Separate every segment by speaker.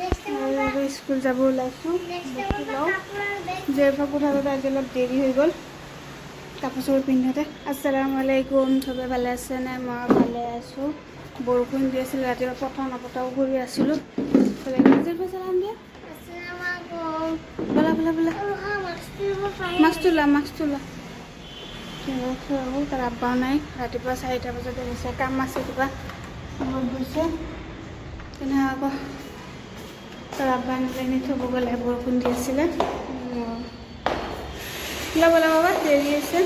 Speaker 1: School যাব ওলাইছোঁ জেৰফা কোঠাটোত আজি অলপ দেৰি হৈ গ'ল কাপোৰ চাপোৰ পিন্ধোঁতে। আসসালামু আলাইকুম, চবে ভালে আছেনে? মই ভালে আছোঁ। বৰষুণ দি আছিল ৰাতিপুৱা, পথাও নপথাও কৰি আছিলোঁ। চালাম দিয়া, বলা বলা বলা, মাছ তোলা তাৰ আব্বাও নাই। ৰাতিপুৱা 4টা বজাতে গৈছে, কাম আছে কিবা গৈছে তেনে আকৌ তাৰ আব্বা আনিলে নি থ'ব গ'লে বৰষুণ দি আছিলে। বলা বাবা, দেৰি হৈছে,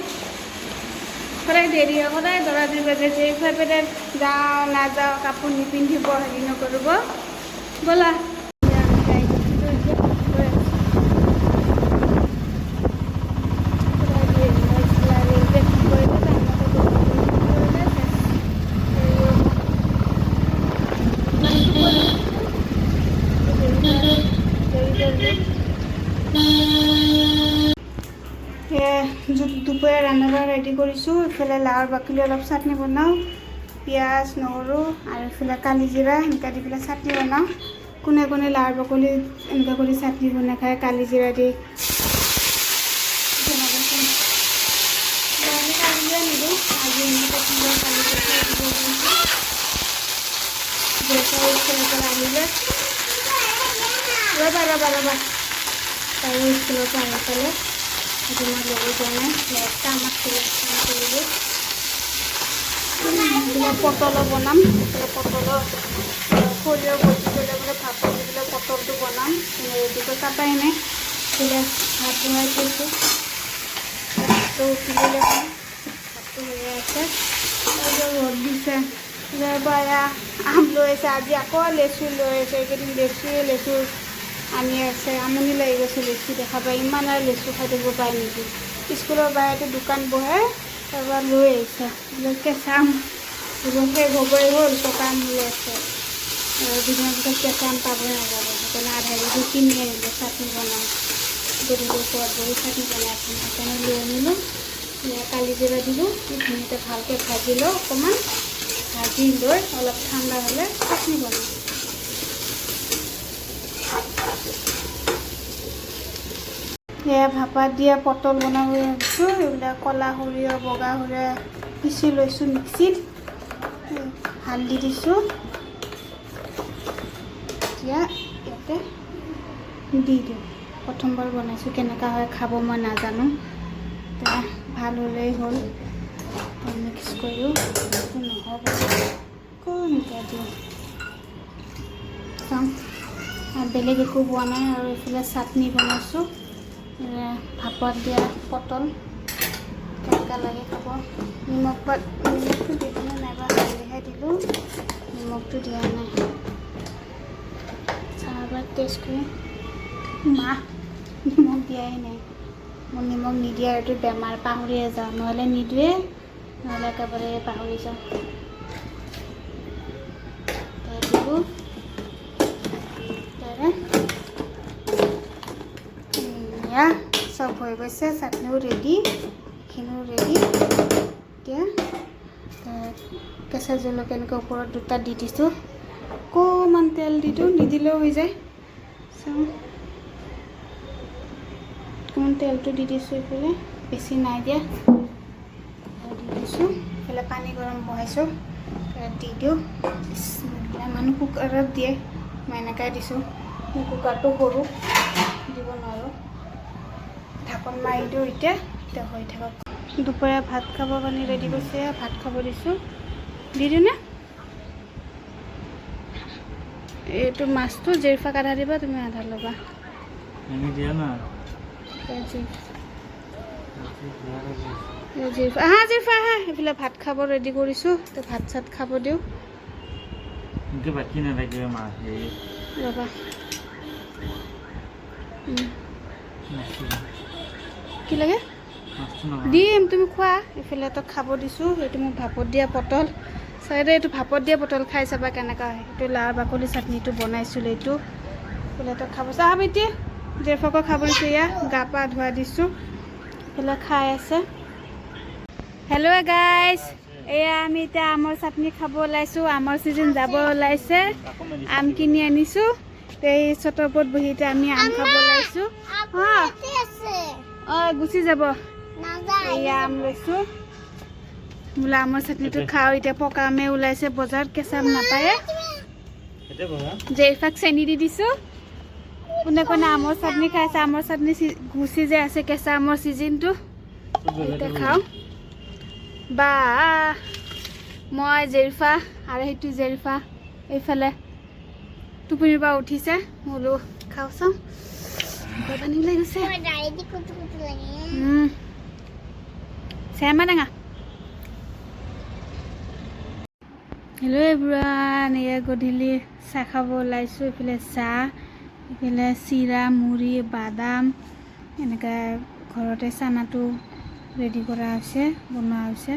Speaker 1: সদায় দেৰি হয়, সদায় দৰা 2 বাজে যে পেটে যাওঁ নাযাওঁ, কাপোৰ নিপিন্ধিব, হেৰি নকৰিব। ব'লা দুপৰীয়া ৰান্ধা ৰেডি কৰিছোঁ। ইফালে লাওৰ বাকলি অলপ চাটনি বনাওঁ, পিঁয়াজ নহৰু আৰু ইফালে কালি জিৰা এনেকৈ দি পেলাই চাটনি বনাওঁ। কোনে কোনে লাওৰ বাকলি এনেকৈ কৰি চাটনি বনাই খায়, কালি জিৰা দি নিদিওঁ। আজি এনেকৈ আহিলে ৰ'বা তাই স্কুলৰ পৰা আহি পেলাই সেইটো মই লৈ যোৱা নাই, কাম আছিলে কাম কৰিলোঁ। পটলো বনাম, পটলৰ সৰিয়হ বটি পেলাই বোলে ভাত দি পেলাই পটলটো বনাম। ৰেডিকৈ কাটাই নাই, বোলে ভাত বনাই থৈছোঁ। ভাতটো উঠিলে ভাতটো হৈয়ে আছে, ৰ'দ দিছে। পৰা আম লৈ আছে, আজি আকৌ লেচু লৈ আছে। এইকেইদিন লেচু আনি আছে, আমনি লাগি গৈছে লেচু দেখা পাই। ইমান আৰু লেচু খাই থাকিব পাৰে নেকি? স্কুলৰ বাহিৰতে দোকান বহে, তাৰপৰা লৈ আহিছে কেঁচা আম। শেষ হ'বই হ'ল, পকা আম লৈ আছে। দুদিনৰ পিছত কেঁচা আম পাবই নাযাব, সেইকাৰণে আধা কেজি কিনি আনিলোঁ, চাটনি বনাওঁ। গধূলি খোৱাত বহি চাটনি বনাই খাম, সেইকাৰণে লৈ আনিলোঁ। কালি জিৰা দিলোঁ, ধুনীয়াকৈ ভালকৈ ভাজি লওঁ। অকণমান ভাজি লৈ অলপ ঠাণ্ডা হ'লে চাটনি বনাওঁ। সেয়া ভাপাত দিয়া পটল বনাব ভাবিছোঁ। এইবিলাক ক'লা সৰিয়হ, বগা সৰিয়হ পিচি লৈছোঁ মিক্সিত, হালধি দিছোঁ। এতিয়া ইয়াতে দি দিওঁ। প্ৰথমবাৰ বনাইছোঁ, কেনেকুৱা হয় খাব মই নাজানো। এতিয়া ভাল হ'লেই হ'ল, মিক্স কৰিও নহ'ব আকৌ এনেকৈ দিওঁ। চাওঁ আৰু বেলেগ একো পোৱা নাই। আৰু এইফালে চাটনি বনাইছোঁ, ভাপত দিয়া পটল, কেনেকুৱা লাগে খাব। নিমখটো দিবলৈ নাইবা হালধিহে দিলোঁ, নিমখটো দিয়া নাই। চাহপাত টেষ্ট কৰি নিমখ দিয়াই নাই। মোৰ নিমখ নিদিয়া এইটো বেমাৰ, পাহৰিয়ে যাওঁ, নহ'লে নিদোৱে, নহ'লে একেবাৰে পাহৰি যাওঁ। দিলোঁ এয়া চব হৈ গৈছে, চাটনিও ৰেডি, এইখিনিও ৰেডি। এতিয়া কেঁচা জলকীয়া এনেকৈ ওপৰত 2টা দি দিছোঁ। অকণমান তেল দি দিওঁ, নিদিলেও হৈ যায়। চাওঁ, অকণমান তেলটো দি দিছোঁ, এইফালে বেছি নাই দিয়া, দি দিছোঁ। এইফালে পানী গৰম বহাইছোঁ, দি দিওঁ। মানুহ কুকাৰত দিয়ে, মই এনেকৈ দিছোঁ। কুকাৰটো সৰু, দিব নোৱাৰোঁ। ঢাকন মাৰি দিওঁ। এতিয়া হৈ থাকক। দুপৰীয়া ভাত খাব কাৰণে ৰেডি কৰিছে, ভাত খাব দিছোঁ। দি দিওঁ নে? এইটো মাছটো জেৰফাক আধা দিবা, তুমি আধা ল'বা। জেৰফা আহা, এইফালে ভাত খাব ৰেডি কৰিছোঁ। তো ভাত চাত খাব দিওঁ। ৰ'বা, কি লাগে দিম, তুমি খোৱা। এইফালে তো খাব দিছোঁ। সেইটো মোক ভাপত দিয়া পটল, চাইডে এইটো ভাপত দিয়া পটল খাই চাবা কেনেকুৱা হয়। এইটো লাওৰ বাকলি চাটনিটো বনাইছিলোঁ, এইটো এইফালে তো খাব চাহ বেটি জেৰফাকো খাব দিছোঁ। এয়া গা পা ধোৱা দিছোঁ, এইফালে খাই আছে। হেল্ল' গাইজ, এয়া আমি এতিয়া আমৰ চাটনি খাব ওলাইছোঁ। আমৰ চিজন যাব ওলাইছে, আম কিনি আনিছোঁ। এই চটৰ ওপৰত বহি এতিয়া আমি আম খাব ওলাইছোঁ গুচি যাব এয়া আম লৈছোঁ বোলে আমৰ চাটনিটো খাওঁ এতিয়া পকা আমে ওলাইছে বজাৰত কেঁচা আম নাপায় জেৰিফাক চেনি দি দিছোঁ কোনে কোনে আমৰ চাটনি খাইছে আমৰ চাটনি গুচি যে আছে কেঁচা আমৰ চিজনটো এতিয়া খাওঁ বা মই জেৰিফা আৰু সেইটো জেৰিফা এইফালে টোপনিৰ পৰা উঠিছে বোলো খাওঁ চাওঁ পানী ওলাই গৈছে চেমা টেঙা হেল্ল' এভৰিৱান এয়া গধূলি চাহ খাব ওলাইছোঁ এইফালে চাহ এইফালে চিৰা মুড়ি বাদাম এনেকৈ ঘৰতে চানাটো ৰেডি কৰা হৈছে বনোৱা হৈছে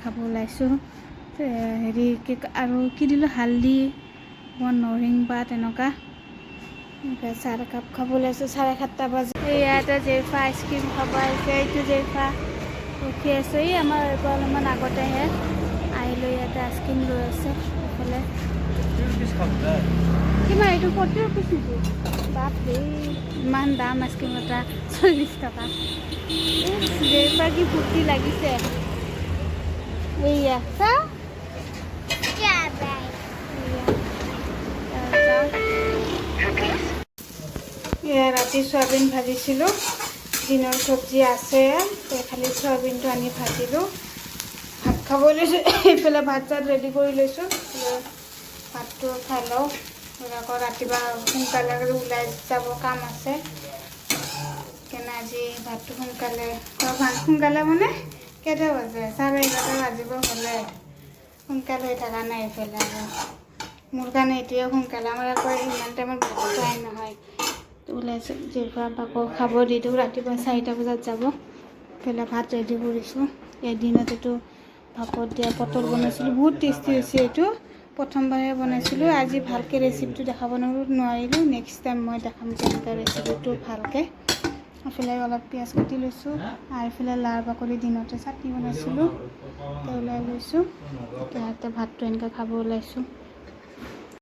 Speaker 1: খাব ওলাইছোঁ হেৰি কি আৰু কি দিলোঁ হালধি নৰসিংহ পাত এনেকুৱা এনেকৈ চাহ একাপ খাব ওলাইছোঁ 7:30 বাজি এয়া এটা জেৰিফা আইচক্ৰীম খাব আহিছে এইটো জেৰিফা ৰখি আছে এই আমাৰ পৰা অলপমান আগতেহে আহিলোঁ ইয়াতে আইচক্ৰীম লৈ আছে এইফালে কিমান এইটো 40 rupees নেকি বাপৰে ইমান দাম আইচক্ৰীম এটা 40 টকা জেৰিফাৰ কি ফূৰ্তি লাগিছে এইয়া চা এয়া ৰাতি চয়াবিন ভাজিছিলোঁ দিনৰ চব্জি আছে খালি চয়াবিনটো আনি ভাজিলোঁ ভাত খাব লৈছোঁ এইফালে ভাত চাত ৰেডি কৰি লৈছোঁ ভাতটো খাই লওঁ আকৌ ৰাতিপুৱা সোনকালে ওলাই যাব কাম আছে কেনে আজি ভাতটো সোনকালে সোনকালে মানে কেইটা বাজে 11:30 বাজিব হ'লে সোনকালে হৈ থকা নাই এইফালে আৰু মোৰ কাৰণে এতিয়াও সোনকালে আমাৰ আকৌ ইমান টাইমত ভাত খোৱাই নহয় ওলাইছোঁ জেৰিফা আকৌ খাব দি দিওঁ ৰাতিপুৱা 4টা বজাত যাব এইফালে ভাত ৰেডি কৰিছোঁ এদিনত এইটো ভাপত দিয়া পটল বনাইছিলোঁ বহুত টেষ্টি হৈছে এইটো প্ৰথমবাৰহে বনাইছিলোঁ আজি ভালকৈ ৰেচিপিটো দেখাব নোৱাৰিলোঁ নেক্সট টাইম মই দেখাম কেনেকৈ ৰেচিপিটো ভালকৈ এইফালে অলপ পিঁয়াজ কাটি লৈছোঁ আৰু এইফালে লাৰ বাকলি দিনতে চাটনি বনাইছিলোঁ ওলাই লৈছোঁ ইয়াতে ভাতটো এনেকৈ খাব ওলাইছোঁ